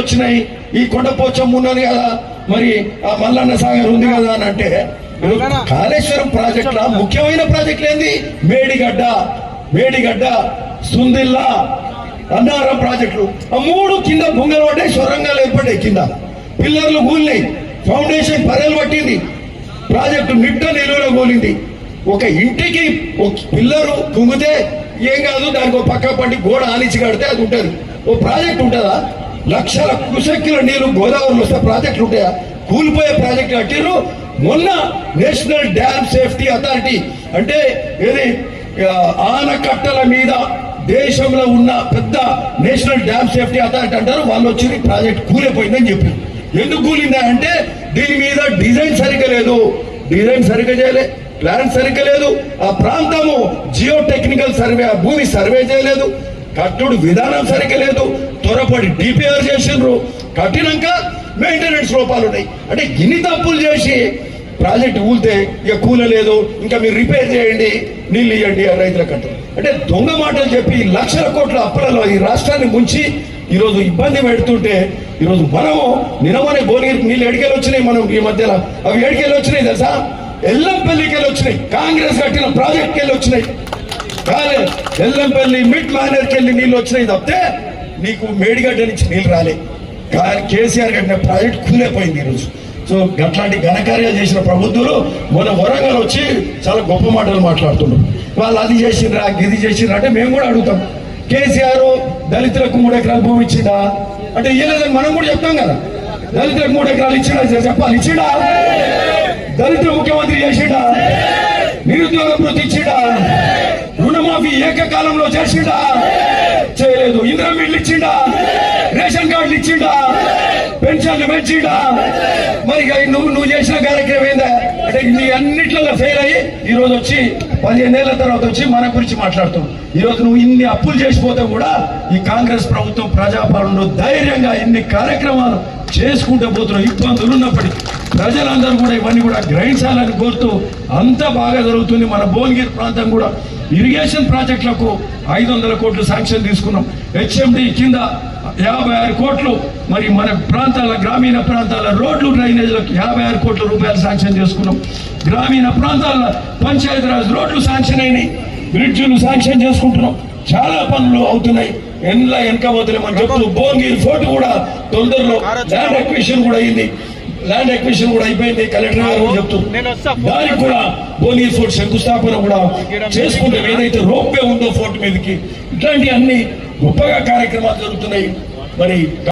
వచ్చినాయి, ఈ కొండపోచమ్మ ఉన్నది కదా, మరి ఆ మల్లన్న సాగర్ ఉంది కదా అని అంటే కాళేశ్వరం ప్రాజెక్ట్ లా ముఖ్యమైన ప్రాజెక్టులు ఏంది? మేడిగడ్డ, సుందిల్లా, అన్నారం ప్రాజెక్టులు. ఆ మూడు కింద బొంగలు పడ్డాయి, సొరంగాలు ఏర్పడ్డాయి, కింద పిల్లర్లు కూలినాయి, ఫౌండేషన్ పరేలు పట్టింది, ప్రాజెక్టు నిట్ట నిలువలో కూలింది. ఒక ఇంటికి ఒక పిల్లరు కుంగితే ఏం కాదు, దానికి ఒక పక్క పట్టి గోడ ఆనిచి కడితే అది ఉంటుంది. ఓ ప్రాజెక్ట్ ఉంటుందా? లక్షల కుశక్తుల నీళ్లు గోదావరిలో వస్తే ప్రాజెక్టులు ఉంటాయా? కూలిపోయే ప్రాజెక్టు కట్టిర్రు. మొన్న నేషనల్ డ్యామ్ సేఫ్టీ అథారిటీ అంటే ఏది ఆనకట్టల మీద దేశంలో ఉన్న పెద్ద నేషనల్ డ్యామ్ సేఫ్టీ అథారిటీ అంటారు, వాళ్ళు వచ్చి ప్రాజెక్ట్ కూలిపోయిందని చెప్పారు. ఎందుకు కూలిందా అంటే దీని మీద డిజైన్ సరిగ్గా లేదు, డిజైన్ సరిగ్గా చేయలే, ప్లాన్ సరిగ్గా లేదు, ఆ ప్రాంతము జియో టెక్నికల్ సర్వే, ఆ భూమి సర్వే చేయలేదు, కట్టుడు విధానం సరిగ్గా లేదు, త్వరపడి డిపిఆర్ చేసిండ్రు, కట్టినాక మెయింటెనెన్స్ లోపాలు ఉన్నాయి. అంటే ఇన్ని తప్పులు చేసి ప్రాజెక్ట్ ఊలితే ఇక కూలలేదు, ఇంకా మీరు రిపేర్ చేయండి, నీళ్ళు ఇవ్వండి రైతులకు అంటారు. అంటే దొంగ మాటలు చెప్పి లక్షల కోట్ల అప్పులలో ఈ రాష్ట్రాన్ని ముంచి ఈరోజు ఇబ్బంది పెడుతుంటే, ఈరోజు మనము నిరమనే భువనగిరి నీళ్ళు ఎడికెళ్ళి వచ్చినాయి, మనం ఈ మధ్యలో అవి ఎడికెళ్ళి వచ్చినాయి తెలుసా? ఎల్లంపల్లికి వెళ్ళి వచ్చినాయి, కాంగ్రెస్ కట్టిన ప్రాజెక్ట్కి వెళ్ళి వచ్చినాయి. కానీ ఎల్లంపల్లి మిడ్ మైనర్కి వెళ్ళి నీళ్ళు వచ్చినాయి తప్పితే నీకు మేడిగడ్డ నుంచి నీళ్ళు రాలే. కేసీఆర్ కట్టిన ప్రాజెక్ట్ కూలేపోయింది ఈరోజు. సో అట్లాంటి ఘనకార్యాలు చేసిన ప్రభుత్వాలు మొన్న వరంగల్ వచ్చి చాలా గొప్ప మాటలు మాట్లాడుతున్నారు. వాళ్ళు అది చేసిండ్రా, ఇది చేసిండ్రా అంటే మేము కూడా అడుగుతాం. కేసీఆర్ దళితులకు 3 ఎకరాలు భూమి ఇచ్చిందా అంటే ఇవ్వలేదని మనం కూడా చెప్తాం కదా. దళితులకు 3 ఎకరాలు ఇచ్చిండా చెప్పాలి, ఇచ్చిండా? దళితుల ముఖ్యమంత్రి చేసిండా? నిరుద్యోగ వృత్తి ఇచ్చిండా? రుణమాఫీ ఏకకాలంలో చేసిండా? చేయలేదు. ఇందిరా మిల్లు ఇచ్చిండా? రేషన్ కార్డులు ఇచ్చిండా? పెన్షన్లు పెంచిండా? మరి నువ్వు చేసిన కార్యక్రమం ఏందా అంటే నీ అన్నిట్లో ఫెయిల్ అయ్యి ఈ రోజు వచ్చి 15 ఏళ్ల తర్వాత వచ్చి మన గురించి మాట్లాడుతావు. ఈ రోజు నువ్వు ఇన్ని అప్పులు చేసిపోతే కూడా ఈ కాంగ్రెస్ ప్రభుత్వం ప్రజాపాలనలో ధైర్యంగా ఇన్ని కార్యక్రమాలు చేసుకుంటూ పోతున్నావు. ఇబ్బందులు ఉన్నప్పటికీ ప్రజలందరూ కూడా ఇవన్నీ కూడా గ్రహించాలని కోరుతూ అంతా బాగా జరుగుతుంది. మన భువనగిరి ప్రాంతం కూడా ఇరిగేషన్ ప్రాజెక్టులకు 500 కోట్లు శాంక్షన్ తీసుకున్నాం. హెచ్ఎండి కింద 56 కోట్లు, మరి మన ప్రాంతాల గ్రామీణ ప్రాంతాల రోడ్లు డ్రైనేజీలకు 56 కోట్ల రూపాయలు శాంక్షన్ చేసుకున్నాం. గ్రామీణ ప్రాంతాల పంచాయతీరాజ్ రోడ్లు శాంక్షన్ అయినాయి, బ్రిడ్జులు శాంక్షన్ చేసుకుంటున్నాం. చాలా పనులు అవుతున్నాయి. వెనక పోతలేమని చెప్తూ భువనగిరి ఫోర్ట్ కూడా తొందరలో ల్యాండ్ ఎక్విజిషన్ కూడా అయింది, ల్యాండ్ ఎక్విజిషన్ కూడా అయిపోయింది. కలెక్టర్ గారు చెప్తున్నారు దానికి కూడా భువనగిరి ఫోర్ట్ శంకుస్థాపన కూడా చేసుకుంటాం. ఏదైతే రోప్వే ఉందో ఫోర్ట్ మీదకి, ఇట్లాంటి అన్ని గొప్పగా కార్యక్రమాలు జరుగుతున్నాయి. మరి